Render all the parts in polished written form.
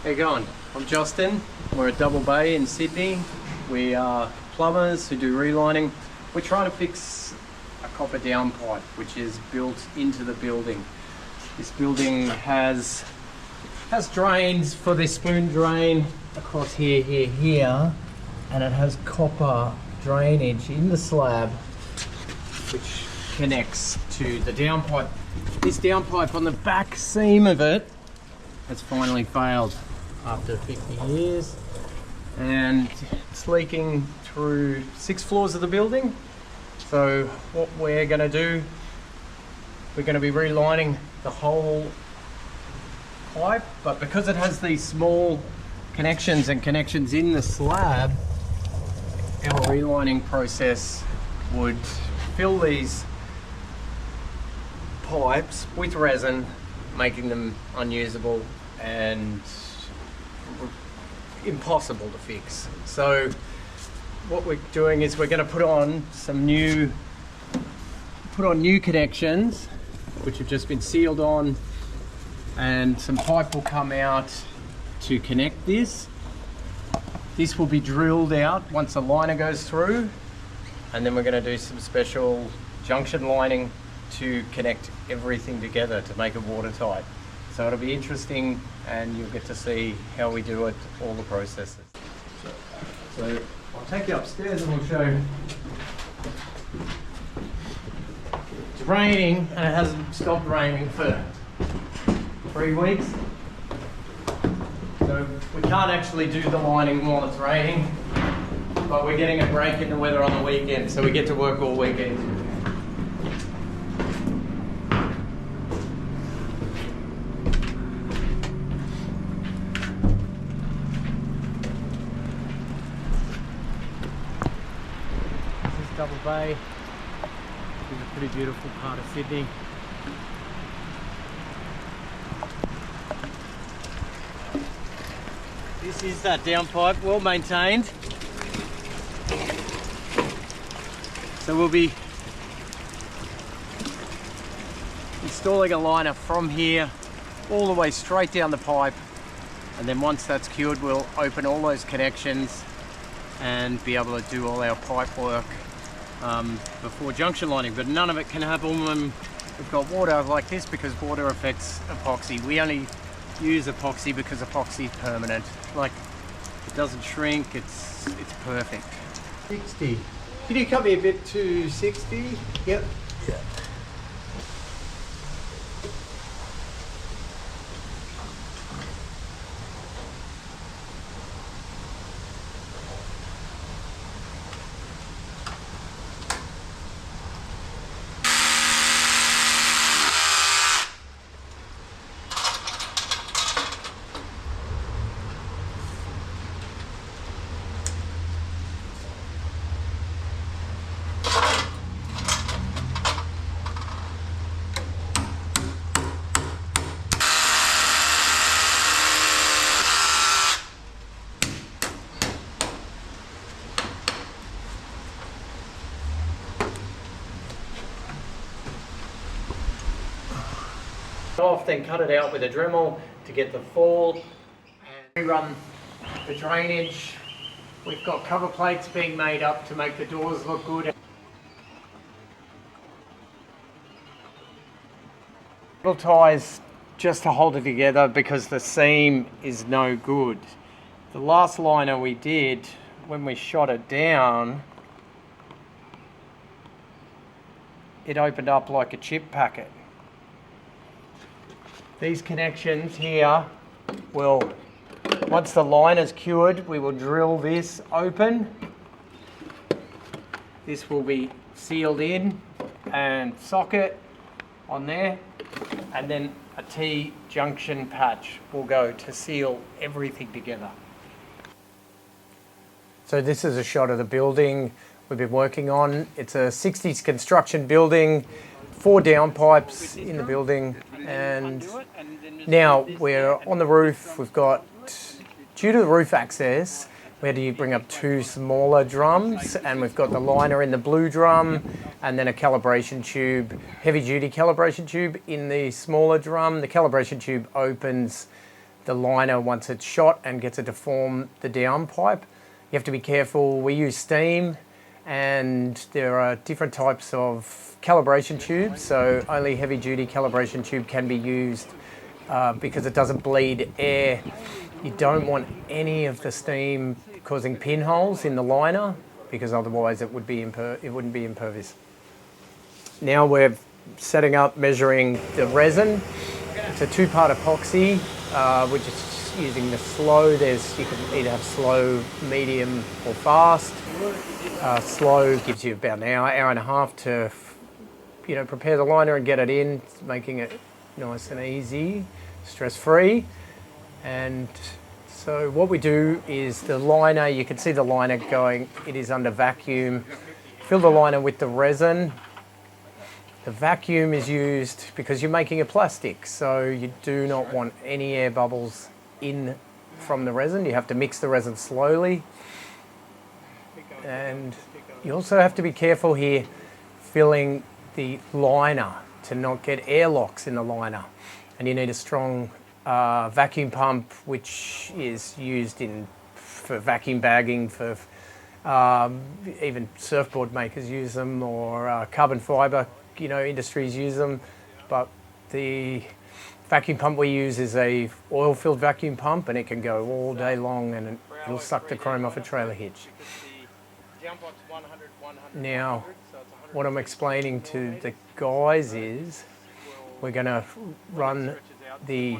How you going? I'm Justin. We're at Double Bay in Sydney. We are plumbers who do relining. We're trying to fix a copper downpipe which is built into the building. This building has drains for this spoon drain across here, and it has copper drainage in the slab which connects to the downpipe. This downpipe on the back seam of it has finally failed after 50 years, and it's leaking through 6 floors of the building. So what we're going to do, we're going to be relining the whole pipe, but because it has these small connections and connections in the slab, our relining process would fill these pipes with resin, making them unusable and impossible to fix. So what we're doing is we're going to put on new connections which have just been sealed on, and some pipe will come out to connect this. This will be drilled out once the liner goes through, and then we're going to do some special junction lining to connect everything together to make it watertight. So it'll be interesting, and you'll get to see how we do it, all the processes. So I'll take you upstairs and we'll show you. It's raining, and it hasn't stopped raining for 3 weeks. So we can't actually do the lining while it's raining, but we're getting a break in the weather on the weekend, so we get to work all weekend. Double Bay is a pretty beautiful part of Sydney. This is that downpipe, well maintained. So we'll be installing a liner from here all the way straight down the pipe, and then once that's cured we'll open all those connections and be able to do all our pipe work before junction lining. But none of it can happen when we've got water like this, because water affects epoxy. We only use epoxy because epoxy is permanent. Like, it doesn't shrink, it's perfect. 60. Can you cut me a bit to 60? Yep. Yeah. Off, then cut it out with a Dremel to get the fall, and rerun the drainage. We've got cover plates being made up to make the doors look good. Little ties just to hold it together because the seam is no good. The last liner we did, when we shot it down, it opened up like a chip packet. These connections here will, once the line is cured, we will drill this open. This will be sealed in and socket on there, and then a T-junction patch will go to seal everything together. So this is a shot of the building we've been working on. It's a 60s construction building, 4 downpipes in the building, and now we're on the roof. We've got, due to the roof access, we had to bring up 2 smaller drums, and we've got the liner in the blue drum and then a calibration tube, heavy duty calibration tube in the smaller drum. The calibration tube opens the liner once it's shot and gets it to form the downpipe. You have to be careful. We use steam, and there are different types of calibration tubes. So only heavy duty calibration tube can be used because it doesn't bleed air. You don't want any of the steam causing pinholes in the liner, because otherwise it wouldn't be impervious. Now we're setting up, measuring the resin. It's a two-part epoxy, which is using the slow. You can either have slow, medium, or fast. Slow gives you about an hour and a half to, prepare the liner and get it in, making it nice and easy, stress-free. And so what we do is the liner, you can see the liner going, it is under vacuum. Fill the liner with the resin. The vacuum is used because you're making a plastic, so you do not want any air bubbles in from the resin. You have to mix the resin slowly. And you also have to be careful here filling the liner to not get airlocks in the liner. And you need a strong vacuum pump, which is used for vacuum bagging, for even surfboard makers use them, or carbon fibre, industries use them. But the vacuum pump we use is a oil-filled vacuum pump, and it can go all day long, and it'll suck the chrome off a trailer hitch. Now, what I'm explaining to the guys is we're going to run the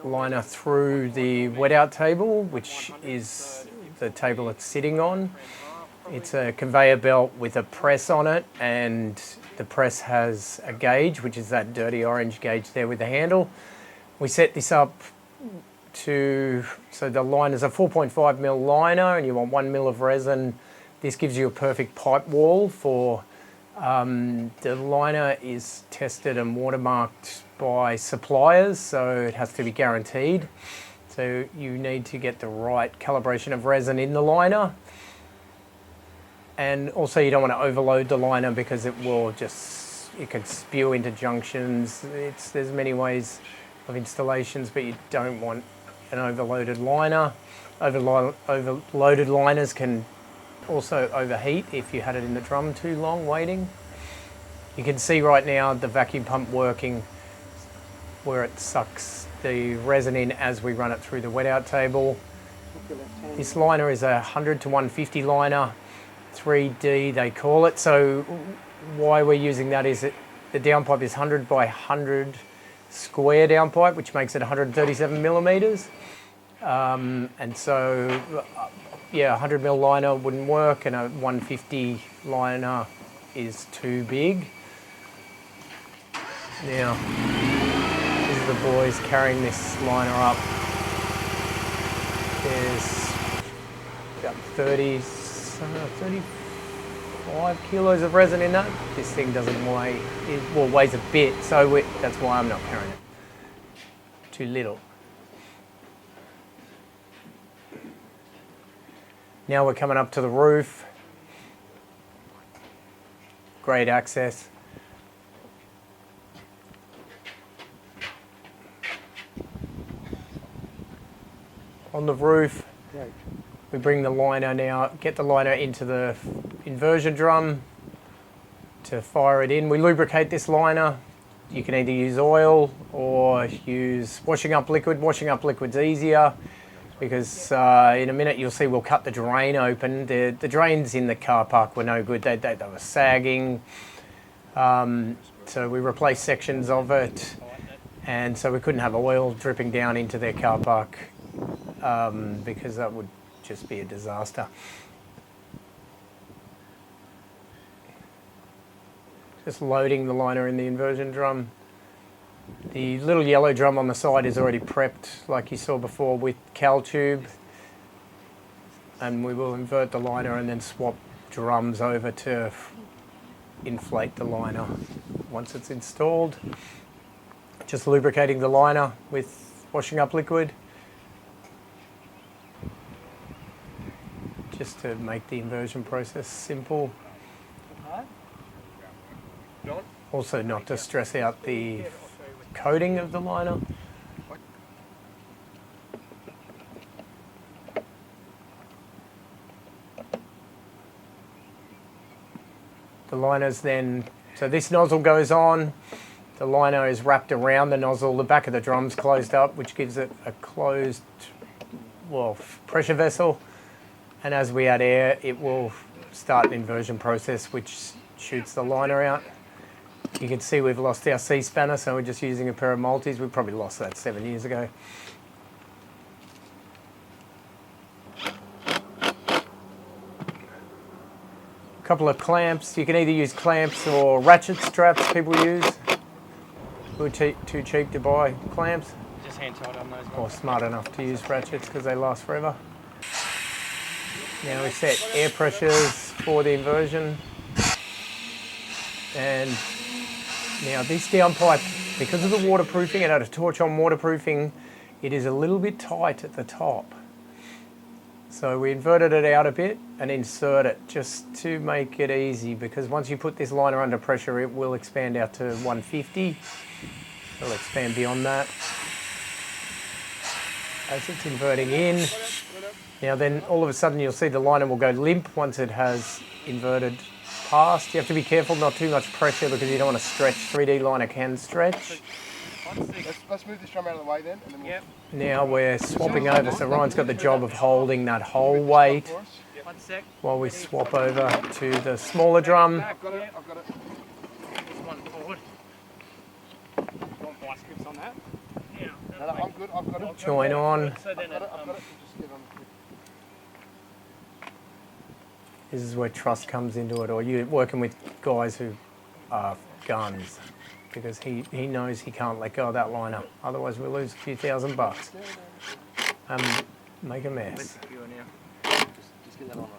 liner through the wet-out table, which is the table it's sitting on. It's a conveyor belt with a press on it, and the press has a gauge, which is that dirty orange gauge there with the handle. We set this up so the line is a 4.5 mil liner, and you want 1 mil of resin. This gives you a perfect pipe wall for the liner is tested and watermarked by suppliers, so it has to be guaranteed. So you need to get the right calibration of resin in the liner. And also you don't want to overload the liner, because it can spew into junctions. There's many ways of installations, but you don't want an overloaded liner. Overloaded liners can also overheat if you had it in the drum too long waiting. You can see right now the vacuum pump working, where it sucks the resin in as we run it through the wet out table. This liner is a 100 to 150 liner, 3D they call it. So why we're using that is that the downpipe is 100 by 100 square downpipe, which makes it 137 millimeters. And so, 100 mil liner wouldn't work, and a 150 liner is too big. Now, this is the boys carrying this liner up. There's about 35 kilos of resin in that. This thing doesn't weigh, weighs a bit, so that's why I'm not carrying it. Too little. Now we're coming up to the roof. Great access. On the roof, we bring the liner now, get the liner into the inversion drum to fire it in. We lubricate this liner. You can either use oil or use washing up liquid. Washing up liquid's easier, because in a minute you'll see we'll cut the drain open. The drains in the car park were no good. They were sagging. So we replaced sections of it, and so we couldn't have oil dripping down into their car park, because that would just be a disaster. Just loading the liner in the inversion drum. The little yellow drum on the side is already prepped, like you saw before, with cal tube. And we will invert the liner and then swap drums over to inflate the liner once it's installed. Just lubricating the liner with washing up liquid, just to make the inversion process simple. Also not to stress out the coating of the liner. The liner's then, so this nozzle goes on, the liner is wrapped around the nozzle, the back of the drum's closed up, which gives it a closed, well, pressure vessel. And as we add air, it will start an inversion process, which shoots the liner out. You can see we've lost our C-spanner, so we're just using a pair of multis. We probably lost that 7 years ago. A couple of clamps. You can either use clamps or ratchet straps people use. Who are too cheap to buy clamps. Just hand tied on those. Or smart enough to use ratchets because they last forever. Now we set air pressures for the inversion. And now this downpipe, because of the waterproofing, it had a torch on waterproofing, it is a little bit tight at the top. So we inverted it out a bit and insert it just to make it easy, because once you put this liner under pressure, it will expand out to 150. It'll expand beyond that as it's inverting in. Now then all of a sudden you'll see the liner will go limp once it has inverted past. You have to be careful, not too much pressure, because you don't want to stretch. 3D liner can stretch. Let's move this drum out of the way then. And then Yep. Now we're swapping over, so Ryan's got the job of holding that whole weight 1 sec. while we swap over to the smaller drum. I've got it. I've got it. Just one forward. Want vice grips on that? Yeah. No, no, I'm good. I've got it. Join on. So then I've got it. I've got it. Just get on. This is where trust comes into it, or you're working with guys who are guns, because he knows he can't let go of that liner. Otherwise we'll lose a few $1,000. Make a mess. Let's secure now. Just get that on.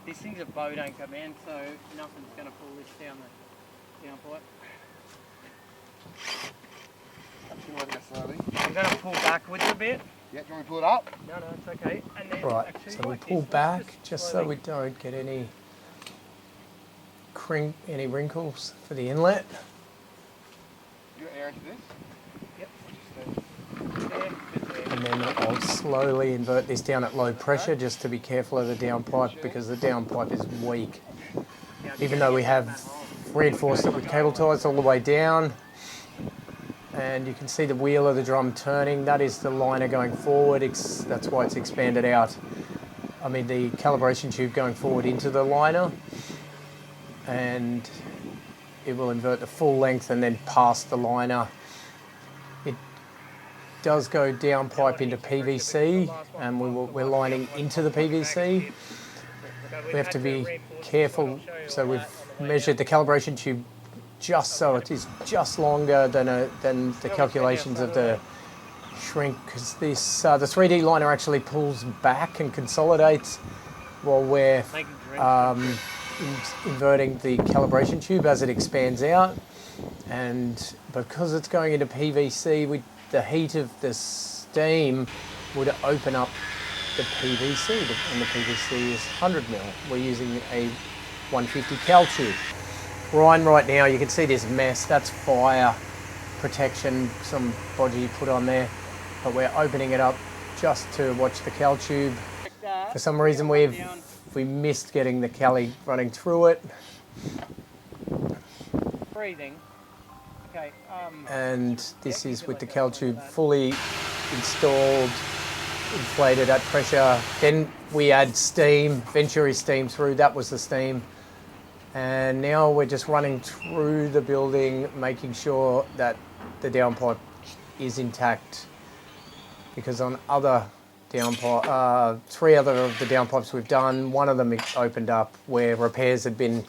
These things are boat anchor, man, so nothing's going to pull this down the downpipe. I'm just going to let it go slowly. I'm going to pull backwards a bit. Yeah, do you want me to pull it up? No, it's okay. And then Right, actually so we like pull this, back just so slowly. we don't get any wrinkles for the inlet. You got air into this? Yep. There. And then I'll slowly invert this down at low pressure just to be careful of the downpipe, because the downpipe is weak. Even though we have reinforced it with cable ties all the way down. And you can see the wheel of the drum turning. That is the liner going forward. That's why it's expanded out. I mean, the calibration tube going forward into the liner. And it will invert the full length and then past the liner. It does go down pipe into PVC, and we're lining into the PVC. We have to be careful. So we've measured the calibration tube just so it is just longer than the calculations of the shrink, because this the 3D liner actually pulls back and consolidates while we're inverting the calibration tube as it expands out. And because it's going into PVC, the heat of the steam would open up the PVC, and the PVC is 100 mil. We're using a 150 cal tube. Ryan, right now you can see this mess, that's fire protection, some bodgy put on there, but we're opening it up just to watch the cal tube. For some reason we missed getting the cali running through it. Breathing. Okay. And this is with the cal tube fully installed, inflated at pressure. Then we add steam, Venturi steam through, that was the steam. And now we're just running through the building, making sure that the downpipe is intact, because on other downpipe, 3 other of the downpipes we've done, one of them opened up where repairs had been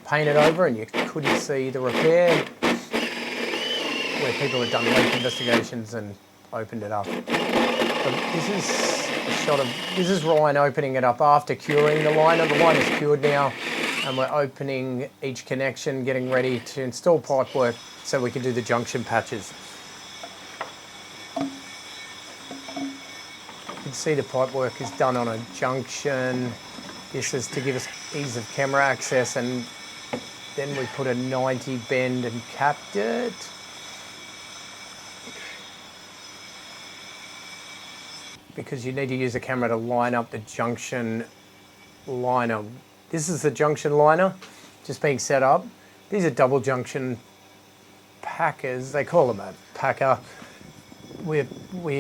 painted over and you couldn't see the repair, where people had done leak investigations and opened it up. So this is Ryan opening it up after curing the liner. The liner's cured now, and we're opening each connection, getting ready to install pipework so we can do the junction patches. You can see the pipework is done on a junction. This is to give us ease of camera access, and then we put a 90 bend and capped it. Because you need to use a camera to line up the junction liner. This is the junction liner just being set up. These are double junction packers. They call them a packer. We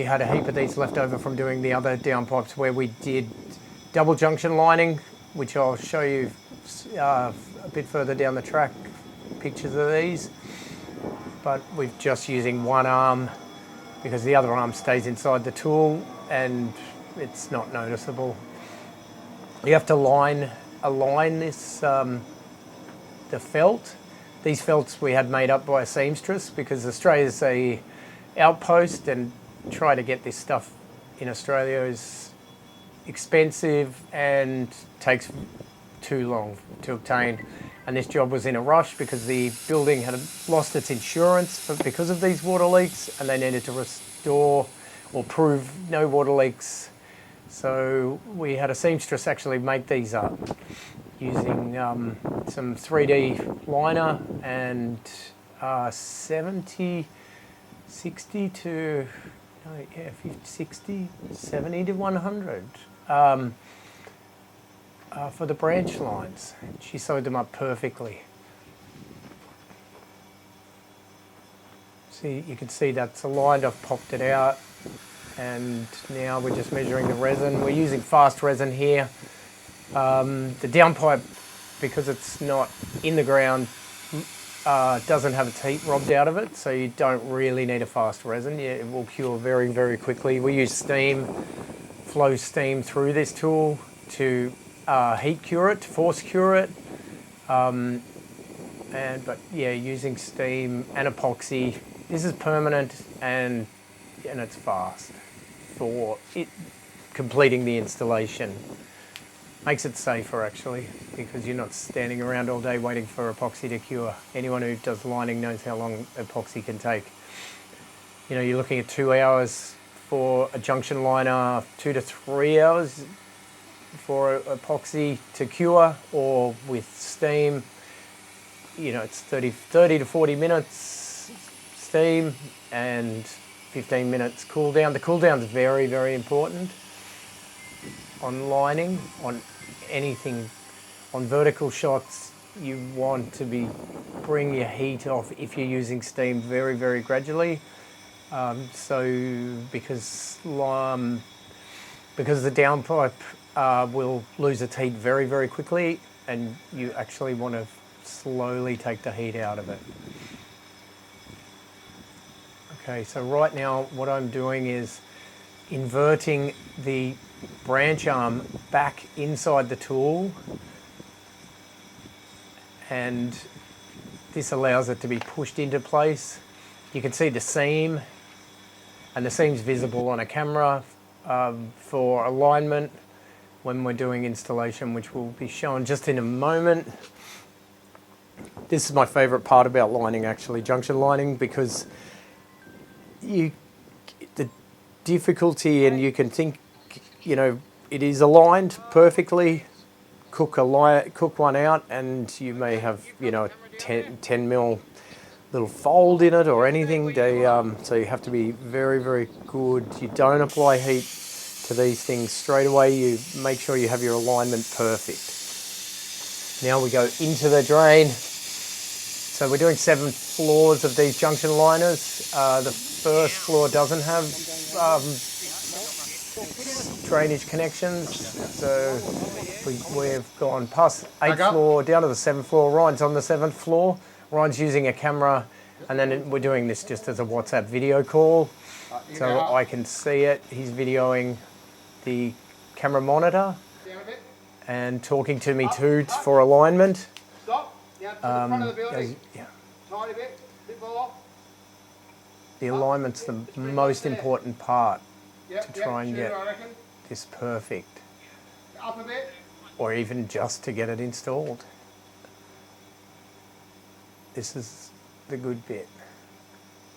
had a heap of these left over from doing the other downpipes where we did double junction lining, which I'll show you a bit further down the track, pictures of these. But we're just using one arm because the other arm stays inside the tool and it's not noticeable. You have to align this, the felt. These felts we had made up by a seamstress because Australia's a outpost and trying to get this stuff in Australia is expensive and takes too long to obtain. And this job was in a rush because the building had lost its insurance because of these water leaks and they needed to restore or prove no water leaks. So we had a seamstress actually make these up using some 3D liner and 70 to 100 for the branch lines. She sewed them up perfectly. See, you can see that's aligned. I've popped it out, and now we're just measuring the resin. We're using fast resin here. The downpipe, because it's not in the ground, doesn't have its heat robbed out of it, so you don't really need a fast resin. It will cure very, very quickly. We use steam, flow steam through this tool to heat cure it, to force cure it. But yeah, using steam and epoxy. This is permanent and it's fast for it completing the installation. Makes it safer actually, because you're not standing around all day waiting for epoxy to cure. Anyone who does lining knows how long epoxy can take. You know, you're looking at 2 hours for a junction liner, 2 to 3 hours for epoxy to cure, or with steam, you know, it's 30 to 40 minutes steam and 15 minutes cool down. The cool down is very, very important on lining, on anything, on vertical shots. You want to bring your heat off if you're using steam very, very gradually. Because the downpipe will lose its heat very, very quickly, and you actually want to slowly take the heat out of it. Okay, so right now what I'm doing is inverting the branch arm back inside the tool, and this allows it to be pushed into place. You can see the seam, and the seam's visible on a camera for alignment when we're doing installation, which will be shown just in a moment. This is my favourite part about lining actually, junction lining, because the difficulty, and you can think, you know, it is aligned perfectly, cook one out and you may have, you know, a 10 mil little fold in it or anything. So you have to be very, very good. You don't apply heat to these things straight away. You make sure you have your alignment perfect. Now we go into the drain. So we're doing 7 floors of these junction liners. The first floor doesn't have drainage connections, so we've gone past 8th floor down to the 7th floor. Ryan's on the 7th floor. Ryan's using a camera, and then we're doing this just as a WhatsApp video call, so I can see it. He's videoing the camera monitor and talking to me too for alignment. Stop. Yeah, to the front of the building. Yeah. Tiny bit more. The alignment's the most important part to try and get I reckon. this perfect, Up a bit. or even just to get it installed. This is the good bit.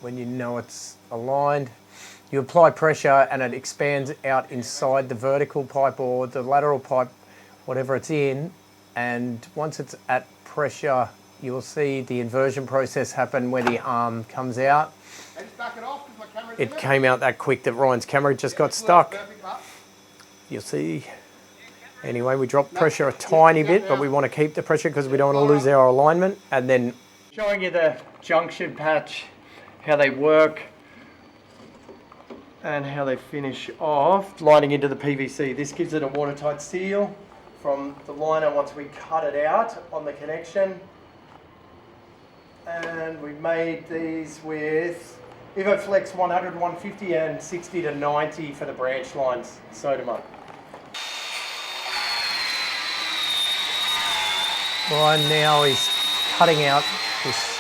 When you know it's aligned, you apply pressure and it expands out inside the vertical pipe or the lateral pipe, whatever it's in, and once it's at pressure, you'll see the inversion process happen where the arm comes out. And just back it off because my camera's It came out that quick that Ryan's camera just got stuck. You'll see Anyway, we drop pressure a tiny bit, but we want to keep the pressure because we don't want to lose our alignment. And then showing you the junction patch, how they work and how they finish off, lining into the PVC. This gives it a watertight seal from the liner once we cut it out on the connection. And we made these with EvoFlex 100, 150 and 60 to 90 for the branch lines, sewed them up. Ryan now is cutting out this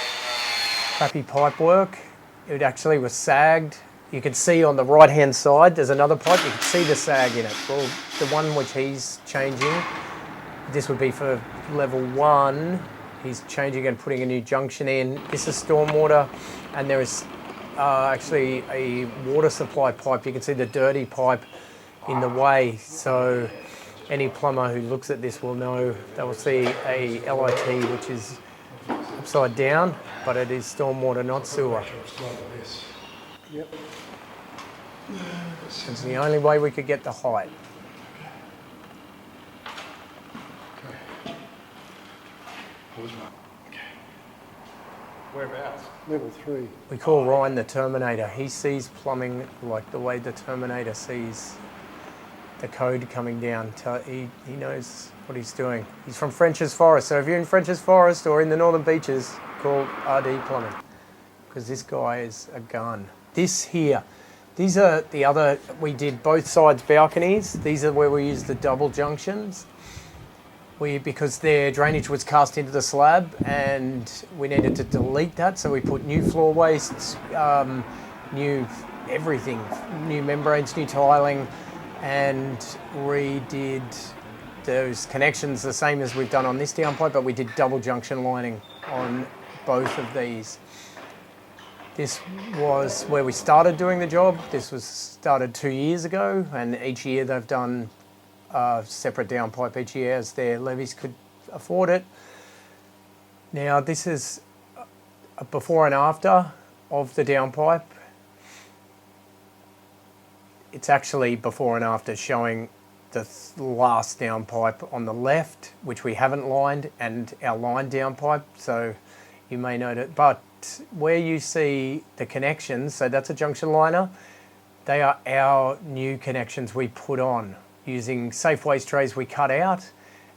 crappy pipe work. It actually was sagged. You can see on the right hand side there's another pipe, you can see the sag in it. Well, the one which he's changing, this would be for level 1. He's changing and putting a new junction in. This is stormwater, and there is actually a water supply pipe. You can see the dirty pipe in the way. So any plumber who looks at this will know, they will see a LIT which is upside down, but it is stormwater, not sewer. Yep. It's the only way we could get the height. Whereabouts? Level 3. We call Ryan the Terminator. He sees plumbing like the way the Terminator sees the code coming down. He knows what he's doing. He's from French's Forest, so if you're in French's Forest or in the Northern Beaches, call RD Plumbing, because this guy is a gun. This here, these are the other, we did both sides balconies. These are where we use the double junctions. Because their drainage was cast into the slab and we needed to delete that, so we put new floor wastes, new everything, new membranes, new tiling, and redid those connections the same as we've done on this downpipe, but we did double junction lining on both of these. This was where we started doing the job. This was started 2 years ago, and each year they've done separate downpipe each year as their levies could afford it. Now this is a before and after of the downpipe. It's actually before and after showing the last downpipe on the left, which we haven't lined, and our lined downpipe, so you may note it. But where you see the connections, so that's a junction liner, they are our new connections we put on using safe waste trays we cut out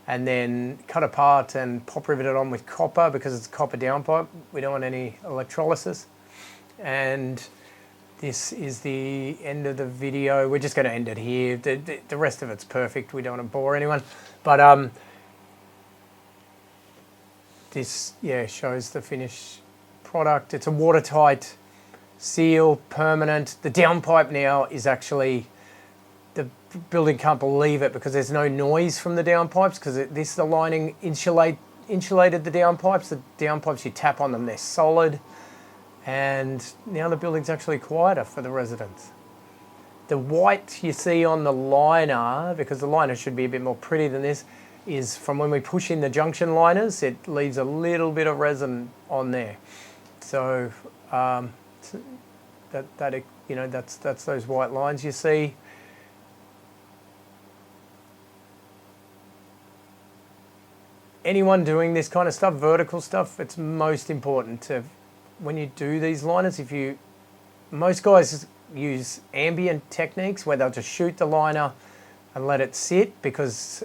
and then cut apart and pop riveted on with copper, because it's a copper downpipe. We don't want any electrolysis. And this is the end of the video. We're just going to end it here. The rest of it's perfect. We don't want to bore anyone. But this, yeah, shows the finished product. It's a watertight seal, permanent. The downpipe now is actually, the building can't believe it because there's no noise from the downpipes, because the lining insulated the downpipes. The downpipes, you tap on them, they're solid. And now the building's actually quieter for the residents. The white you see on the liner, because the liner should be a bit more pretty than this, is from when we push in the junction liners, it leaves a little bit of resin on there. So that's those white lines you see. Anyone doing this kind of stuff, vertical stuff, it's most important to, when you do these liners, most guys use ambient techniques where they'll just shoot the liner and let it sit, because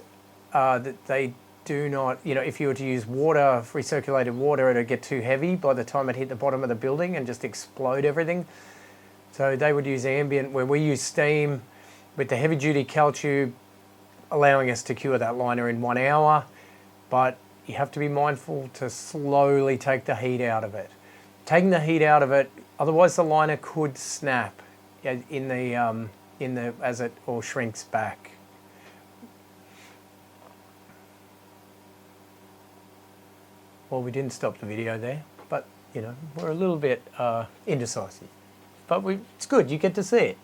they do not, if you were to use water, recirculated water, it'd get too heavy by the time it hit the bottom of the building and just explode everything. So they would use ambient, where we use steam with the heavy duty cal tube, allowing us to cure that liner in 1 hour. But you have to be mindful to slowly take the heat out of it. Taking the heat out of it, otherwise the liner could snap as it all shrinks back. Well, we didn't stop the video there, but we're a little bit indecisive. But it's good, you get to see it.